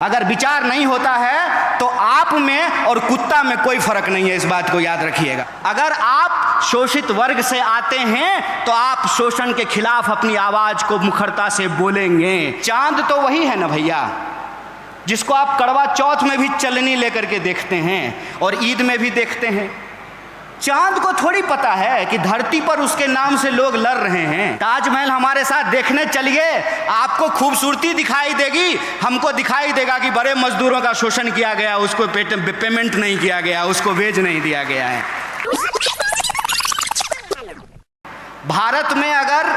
अगर विचार नहीं होता है तो आप में और कुत्ता में कोई फर्क नहीं है, इस बात को याद रखिएगा। अगर आप शोषित वर्ग से आते हैं तो आप शोषण के खिलाफ अपनी आवाज को मुखरता से बोलेंगे। चांद तो वही है ना भैया, जिसको आप करवा चौथ में भी चलनी लेकर के देखते हैं और ईद में भी देखते हैं। चांद को थोड़ी पता है कि धरती पर उसके नाम से लोग लड़ रहे हैं। ताजमहल हमारे साथ देखने चलिए, आपको खूबसूरती दिखाई देगी, हमको दिखाई देगा कि बड़े मजदूरों का शोषण किया गया, उसको पेमेंट नहीं किया गया, उसको वेज नहीं दिया गया है। भारत में अगर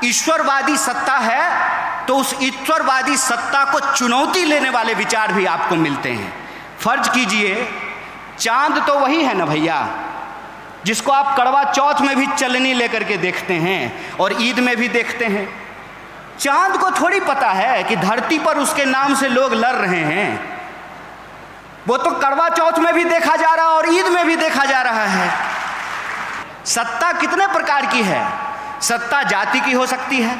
ईश्वरवादी सत्ता है तो उस ईश्वरवादी सत्ता को चुनौती लेने वाले विचार भी आपको मिलते हैं। फर्ज कीजिए चांद तो वही है ना भैया, जिसको आप करवा चौथ में भी चलनी लेकर के देखते हैं और ईद में भी देखते हैं। चांद को थोड़ी पता है कि धरती पर उसके नाम से लोग लड़ रहे हैं। वो तो करवा चौथ में भी देखा जा रहा है और ईद में भी देखा जा रहा है। सत्ता कितने प्रकार की है? सत्ता जाति की हो सकती है,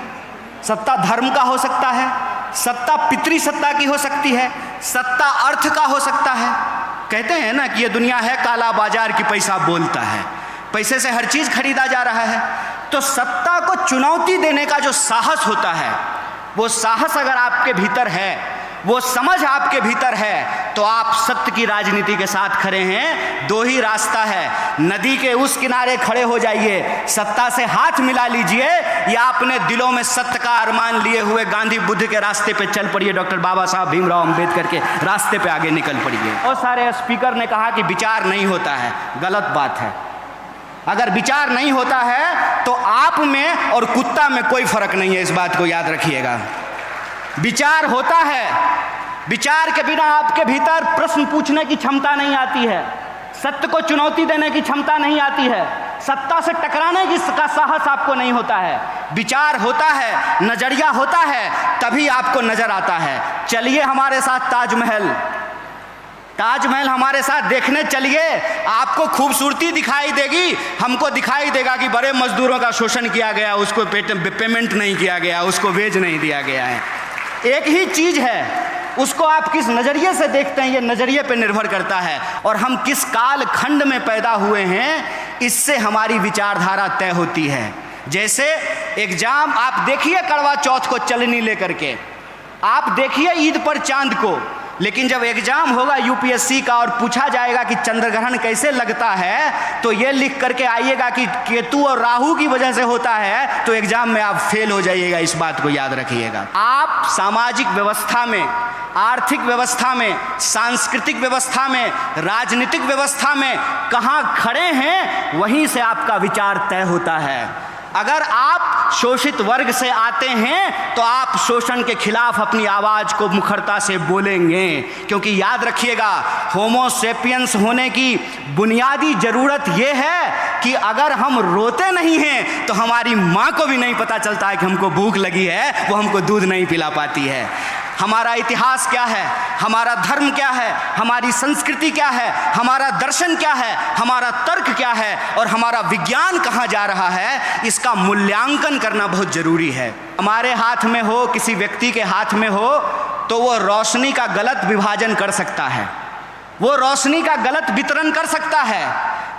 सत्ता धर्म का हो सकता है, सत्ता पितृ सत्ता की हो सकती है, सत्ता अर्थ का हो सकता है। कहते हैं ना कि ये दुनिया है काला बाजार की, पैसा बोलता है, पैसे से हर चीज खरीदा जा रहा है। तो सत्ता को चुनौती देने का जो साहस होता है, वो साहस अगर आपके भीतर है, वो समझ आपके भीतर है, तो आप सत्य की राजनीति के साथ खड़े हैं। दो ही रास्ता है, नदी के उस किनारे खड़े हो जाइए, सत्ता से हाथ मिला लीजिए, या अपने दिलों में सत्य का अरमान लिए हुए गांधी बुद्ध के रास्ते पे चल पड़िए, डॉक्टर बाबा साहब भीमराव अंबेडकर के रास्ते पे आगे निकल पड़िए। और सारे स्पीकर ने कहा कि विचार नहीं होता है, गलत बात है। अगर विचार नहीं होता है तो आप में और कुत्ता में कोई फर्क नहीं है, इस बात को याद रखिएगा। विचार होता है, विचार के बिना आपके भीतर प्रश्न पूछने की क्षमता नहीं आती है, सत्य को चुनौती देने की क्षमता नहीं आती है, सत्ता से टकराने का साहस आपको नहीं होता है। विचार होता है, नजरिया होता है, तभी आपको नजर आता है। चलिए हमारे साथ ताजमहल हमारे साथ देखने चलिए, आपको खूबसूरती दिखाई देगी, हमको दिखाई देगा कि बड़े मजदूरों का शोषण किया गया, उसको पेमेंट नहीं किया गया, उसको वेज नहीं दिया गया है। एक ही चीज है, उसको आप किस नजरिए से देखते हैं, ये नजरिए पे निर्भर करता है। और हम किस काल खंड में पैदा हुए हैं, इससे हमारी विचारधारा तय होती है। जैसे एग्जाम आप देखिए करवा चौथ को चलनी लेकर के, आप देखिए ईद पर चांद को, लेकिन जब एग्जाम होगा यूपीएससी का और पूछा जाएगा कि चंद्रग्रहण कैसे लगता है, तो ये लिख करके आइएगा कि केतु और राहु की वजह से होता है, तो एग्जाम में आप फेल हो जाइएगा। इस बात को याद रखिएगा। आप सामाजिक व्यवस्था में, आर्थिक व्यवस्था में, सांस्कृतिक व्यवस्था में, राजनीतिक व्यवस्था में कहाँ खड़े हैं, वहीं से आपका विचार तय होता है। अगर आप शोषित वर्ग से आते हैं तो आप शोषण के खिलाफ अपनी आवाज को मुखरता से बोलेंगे, क्योंकि याद रखिएगा होमो सेपियंस होने की बुनियादी जरूरत यह है कि अगर हम रोते नहीं हैं तो हमारी माँ को भी नहीं पता चलता है कि हमको भूख लगी है, वो हमको दूध नहीं पिला पाती है। हमारा इतिहास क्या है, हमारा धर्म क्या है, हमारी संस्कृति क्या है, हमारा दर्शन क्या है, हमारा तर्क क्या है और हमारा विज्ञान कहाँ जा रहा है, इसका मूल्यांकन करना बहुत जरूरी है। हमारे हाथ में हो, किसी व्यक्ति के हाथ में हो, तो वो रोशनी का गलत विभाजन कर सकता है, वो रोशनी का गलत वितरण कर सकता है,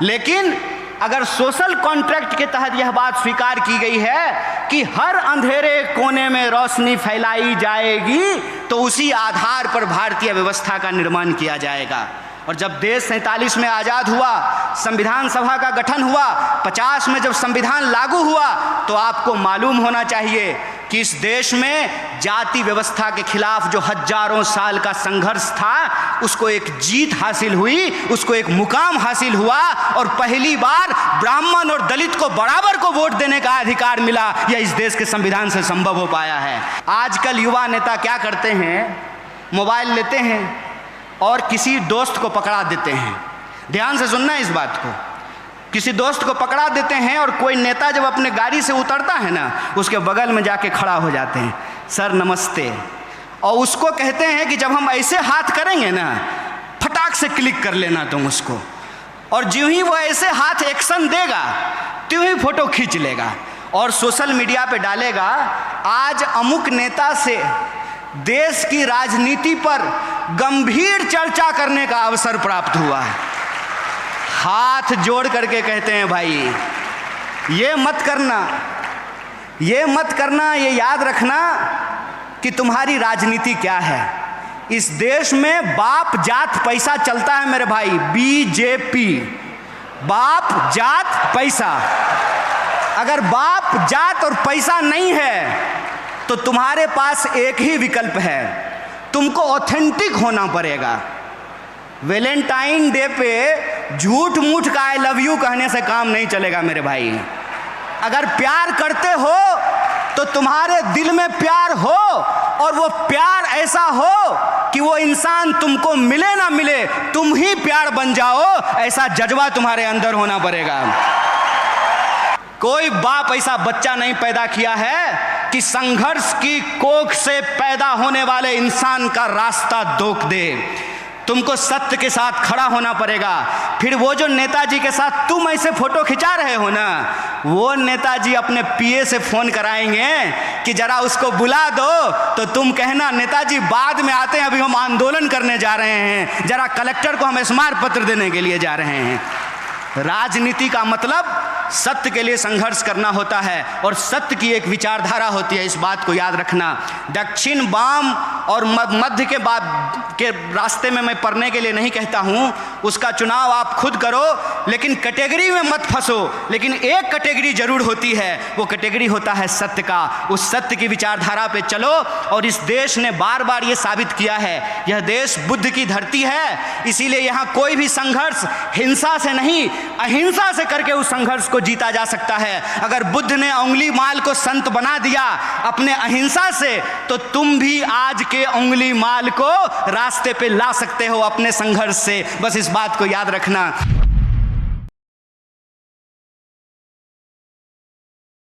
लेकिन अगर सोशल कॉन्ट्रैक्ट के तहत यह बात स्वीकार की गई है कि हर अंधेरे कोने में रोशनी फैलाई जाएगी, तो उसी आधार पर भारतीय व्यवस्था का निर्माण किया जाएगा। और जब देश 47 में आज़ाद हुआ, संविधान सभा का गठन हुआ, 50 में जब संविधान लागू हुआ, तो आपको मालूम होना चाहिए कि इस देश में जाति व्यवस्था के खिलाफ जो हजारों साल का संघर्ष था, उसको एक जीत हासिल हुई, उसको एक मुकाम हासिल हुआ और पहली बार ब्राह्मण और दलित को बराबर को वोट देने का अधिकार मिला। यह इस देश के संविधान से संभव हो पाया है। आजकल युवा नेता क्या करते हैं, मोबाइल लेते हैं और किसी दोस्त को पकड़ा देते हैं। ध्यान से सुनना इस बात को, किसी दोस्त को पकड़ा देते हैं और कोई नेता जब अपने गाड़ी से उतरता है ना, उसके बगल में जाके खड़ा हो जाते हैं, सर नमस्ते, और उसको कहते हैं कि जब हम ऐसे हाथ करेंगे ना, फटाक से क्लिक कर लेना तुम उसको, और ज्यों ही वो ऐसे हाथ एक्शन देगा त्यों ही फोटो खींच लेगा और सोशल मीडिया पे डालेगा, आज अमुक नेता से देश की राजनीति पर गंभीर चर्चा करने का अवसर प्राप्त हुआ है। हाथ जोड़ करके कहते हैं भाई ये मत करना, ये मत करना, ये याद रखना कि तुम्हारी राजनीति क्या है। इस देश में बाप जात पैसा चलता है मेरे भाई, बीजेपी, बाप जात पैसा। अगर बाप जात और पैसा नहीं है तो तुम्हारे पास एक ही विकल्प है, तुमको ऑथेंटिक होना पड़ेगा। वैलेंटाइन डे पे झूठ मूठ का आई लव यू कहने से काम नहीं चलेगा मेरे भाई। अगर प्यार करते हो तो तुम्हारे दिल में प्यार हो, और वो प्यार ऐसा हो कि वो इंसान तुमको मिले ना मिले तुम ही प्यार बन जाओ, ऐसा जज्बा तुम्हारे अंदर होना पड़ेगा। कोई बाप ऐसा बच्चा नहीं पैदा किया है कि संघर्ष की कोख से पैदा होने वाले इंसान का रास्ता रोक दे। तुमको सत्य के साथ खड़ा होना पड़ेगा। फिर वो जो नेताजी के साथ तुम ऐसे फोटो खिंचा रहे हो ना, वो नेताजी अपने पीए से फोन कराएंगे कि जरा उसको बुला दो, तो तुम कहना नेताजी बाद में आते हैं, अभी हम आंदोलन करने जा रहे हैं, जरा कलेक्टर को हम स्मारक पत्र देने के लिए जा रहे हैं। राजनीति का मतलब सत्य के लिए संघर्ष करना होता है, और सत्य की एक विचारधारा होती है, इस बात को याद रखना। दक्षिण, वाम और मध्य के रास्ते में मैं पढ़ने के लिए नहीं कहता हूँ, उसका चुनाव आप खुद करो, लेकिन कैटेगरी में मत फंसो। लेकिन एक कैटेगरी जरूर होती है, वो कैटेगरी होता है सत्य का। उस सत्य की विचारधारा पे चलो, और इस देश ने बार बार ये साबित किया है, यह देश बुद्ध की धरती है, इसीलिए यहाँ कोई भी संघर्ष हिंसा से नहीं अहिंसा से करके उस संघर्ष को जीता जा सकता है। अगर बुद्ध ने उंगली माल को संत बना दिया अपने अहिंसा से, तो तुम भी आज के उंगली माल को रास्ते पे ला सकते हो अपने संघर्ष से। बस इस बात को याद रखना।